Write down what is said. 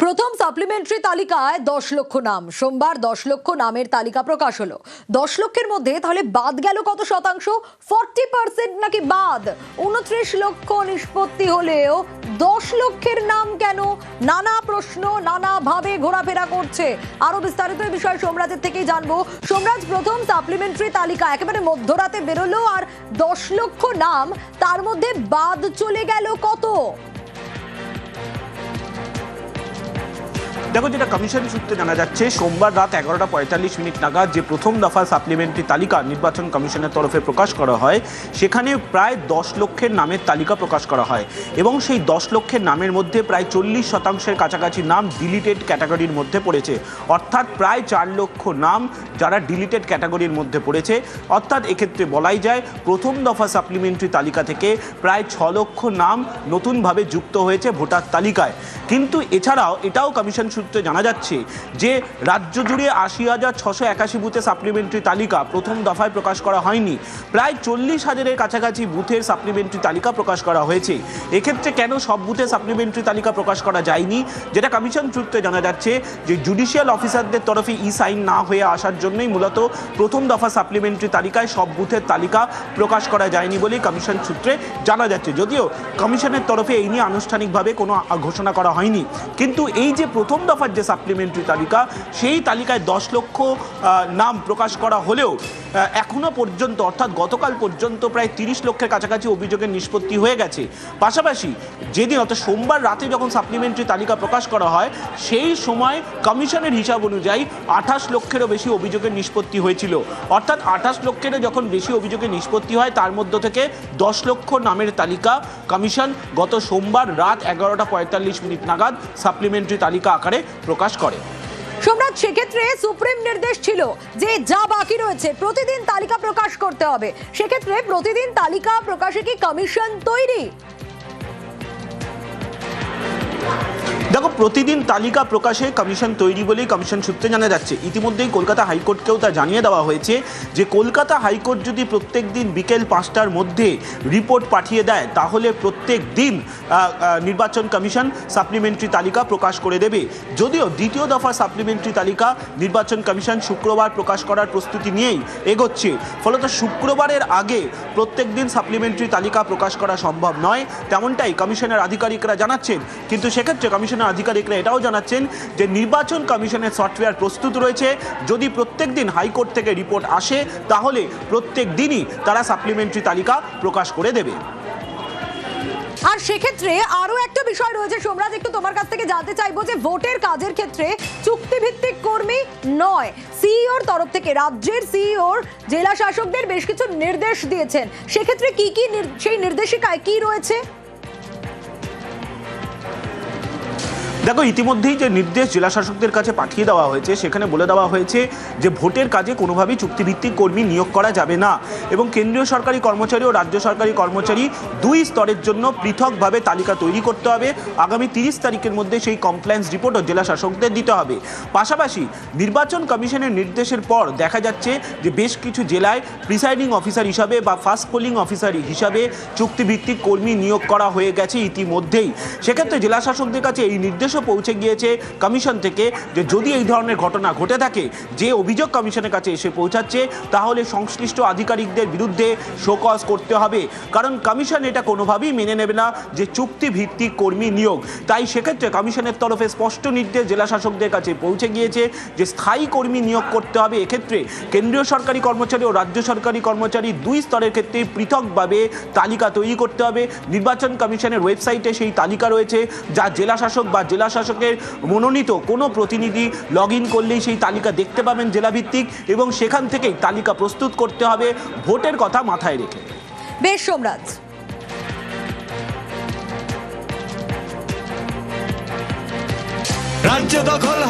প্রথম সাপ্লিমেন্টারি তালিকায় 10 লক্ষ নাম। সোমবার 10 লক্ষ নামের তালিকা প্রকাশ হলো। 10 লক্ষের মধ্যে তাহলে বাদ গেল কত শতাংশ? 40% নাকি বাদ? 29 লক্ষ নিষ্পত্তি হলেও 10 লক্ষের নাম কেন? নানা প্রশ্ন নানা ভাবে ঘোরাফেরা করছে। আরো বিস্তারিত এই বিষয়ে সোমরাজের থেকেই জানবো। সোমরাজ, প্রথম সাপ্লিমেন্টারি তালিকা একেবারে মধ্যরাতে বেরোলো আর 10 লক্ষ নাম, তার মধ্যে বাদ চলে গেল কত? দেখো, যেটা কমিশন সূত্রে জানা যাচ্ছে, সোমবার রাত 11:45 নাগাদ যে প্রথম দফা সাপ্লিমেন্টারি তালিকা নির্বাচন কমিশনের তরফে প্রকাশ করা হয়, সেখানে প্রায় 10 লক্ষের নামের তালিকা প্রকাশ করা হয় এবং সেই 10 লক্ষের নামের মধ্যে প্রায় 40% কাছাকাছি নাম ডিলিটেড ক্যাটাগরির মধ্যে পড়েছে। অর্থাৎ প্রায় 4 লক্ষ নাম যারা ডিলিটেড ক্যাটাগরির মধ্যে পড়েছে। অর্থাৎ এক্ষেত্রে বলাই যায় প্রথম দফা সাপ্লিমেন্টারি তালিকা থেকে প্রায় 6 লক্ষ নাম নতুনভাবে যুক্ত হয়েছে ভোটার তালিকায়। কিন্তু এটাও কমিশন সূত্রে জানা যাচ্ছে যে রাজ্য জুড়ে 80,681 বুথে সাপ্লিমেন্টারি তালিকা প্রথম দফায় প্রকাশ করা হয়নি। প্রায় 40,000-এর কাছাকাছি বুথের সাপ্লিমেন্টারি তালিকা প্রকাশ করা হয়েছে। এক্ষেত্রে কেন সব বুথে সাপ্লিমেন্টারি তালিকা প্রকাশ করা যায়নি, যেটা কমিশন সূত্রে জানা যাচ্ছে যে জুডিশিয়াল অফিসারদের তরফে সাইন না হয়ে আসার জন্যই মূলত প্রথম দফা সাপ্লিমেন্টারি তালিকায় সব বুথের তালিকা প্রকাশ করা যায়নি বলেই কমিশন সূত্রে জানা যাচ্ছে। যদিও কমিশনের তরফে এই নিয়ে আনুষ্ঠানিকভাবে কোনো ঘোষণা করা হয়নি, কিন্তু এই যে প্রথম দফার যে সাপ্লিমেন্টারি তালিকা, সেই তালিকায় 10 লক্ষ নাম প্রকাশ করা হলেও এখনো পর্যন্ত, অর্থাৎ গতকাল পর্যন্ত প্রায় 30 লক্ষের কাছাকাছি অভিযোগের নিষ্পত্তি হয়ে গেছে। পাশাপাশি যেদিন, অর্থাৎ সোমবার রাতে যখন সাপ্লিমেন্টারি তালিকা প্রকাশ করা হয়, সেই সময় কমিশনের হিসাব অনুযায়ী 28 লক্ষেরও বেশি অভিযোগের নিষ্পত্তি হয়েছিল। অর্থাৎ 28 লক্ষেরও যখন বেশি অভিযোগের নিষ্পত্তি হয়, তার মধ্য থেকে 10 লক্ষ নামের তালিকা কমিশন গত সোমবার রাত 11:45 নাগাদ সাপ্লিমেন্টারি তালিকা আকারে প্রকাশ করে। সোমরাজ, সেক্ষেত্রে সুপ্রিম নির্দেশ ছিল যে যা বাকি রয়েছে প্রতিদিন তালিকা প্রকাশ করতে হবে। সেক্ষেত্রে প্রতিদিন তালিকা প্রকাশে কি কমিশন তৈরি? দেখো, প্রতিদিন তালিকা প্রকাশে কমিশন তৈরি বলেই কমিশন সূত্রে জানা যাচ্ছে। ইতিমধ্যেই কলকাতা হাইকোর্টকেও তা জানিয়ে দেওয়া হয়েছে যে কলকাতা হাইকোর্ট যদি প্রত্যেক দিন বিকেল 5টার মধ্যে রিপোর্ট পাঠিয়ে দেয়, তাহলে প্রত্যেক দিন নির্বাচন কমিশন সাপ্লিমেন্টারি তালিকা প্রকাশ করে দেবে। যদিও দ্বিতীয় দফা সাপ্লিমেন্টারি তালিকা নির্বাচন কমিশন শুক্রবার প্রকাশ করার প্রস্তুতি নিয়েই এগোচ্ছে। ফলত শুক্রবারের আগে প্রত্যেক দিন সাপ্লিমেন্টারি তালিকা প্রকাশ করা সম্ভব নয়, তেমনটাই কমিশনের আধিকারিকরা জানাচ্ছেন। কিন্তু সেক্ষেত্রে কমিশনের আধিকারিকরা এটাও জানাচ্ছেন যে নির্বাচন কমিশনের সফটওয়্যার প্রস্তুত রয়েছে। যদি প্রত্যেক দিন হাইকোর্ট থেকে রিপোর্ট আসে, তাহলে প্রত্যেক দিনই তারা সাপ্লিমেন্টারি তালিকা প্রকাশ করে দেবে। আর সেক্ষেত্রে আরো একটা বিষয় রয়েছে সোমরাজ, একটু তোমার কাছ থেকে জানতে চাইবো যে ভোটের কাজের ক্ষেত্রে চুক্তিভিত্তিক কর্মী নয়, সিইওর তরফ থেকে রাজ্যের সিইওর জেলা শাসকদের বেশ কিছু নির্দেশ দিয়েছেন। সেক্ষেত্রে কি কি সেই নির্দেশিকায় কি রয়েছে? দেখো, ইতিমধ্যেই যে নির্দেশ জেলা শাসকদের কাছে পাঠিয়ে দেওয়া হয়েছে, সেখানে বলে দেওয়া হয়েছে যে ভোটের কাজে কোনোভাবেই চুক্তিভিত্তিক কর্মী নিয়োগ করা যাবে না এবং কেন্দ্রীয় সরকারি কর্মচারী ও রাজ্য সরকারি কর্মচারী দুই স্তরের জন্য পৃথকভাবে তালিকা তৈরি করতে হবে। আগামী 30 তারিখের মধ্যে সেই কমপ্লায়েন্স রিপোর্টও জেলা শাসকদের দিতে হবে। পাশাপাশি নির্বাচন কমিশনের নির্দেশের পর দেখা যাচ্ছে যে বেশ কিছু জেলায় প্রিসাইডিং অফিসার হিসাবে বা ফার্স্ট পোলিং অফিসার হিসাবে চুক্তিভিত্তিক কর্মী নিয়োগ করা হয়ে গেছে ইতিমধ্যেই। সেক্ষেত্রে জেলা শাসকদের কাছে এই নির্দেশ পৌঁছে গিয়েছে কমিশন থেকে যে যদি এই ধরনের ঘটনা ঘটে থাকে, যে অভিযোগ কমিশনের কাছে এসে পৌঁছাচ্ছে, তাহলে সংশ্লিষ্ট আধিকারিকদের বিরুদ্ধে শোকজ করতে হবে। কারণ কমিশন এটা কোনোভাবেই মেনে নেবে না যে চুক্তিভিত্তিক কর্মী নিয়োগ। তাই সেক্ষেত্রে কমিশনের তরফে স্পষ্ট নির্দেশ জেলা শাসকদের কাছে পৌঁছে গিয়েছে যে স্থায়ী কর্মী নিয়োগ করতে হবে। এক্ষেত্রে কেন্দ্রীয় সরকারি কর্মচারী ও রাজ্য সরকারি কর্মচারী দুই স্তরের ক্ষেত্রে পৃথকভাবে তালিকা তৈরি করতে হবে। নির্বাচন কমিশনের ওয়েবসাইটে সেই তালিকা রয়েছে, যা জেলা শাসক বা জেলা শাসকের মনোনীত কোনো প্রতিনিধি লগ ইন করলেই সেই তালিকা দেখতে পাবেন জেলাভিত্তিক, এবং সেখান থেকেই তালিকা প্রস্তুত করতে হবে ভোটের কথা মাথায় রেখে। বেশ সোমরাজ। রাজ্য দখল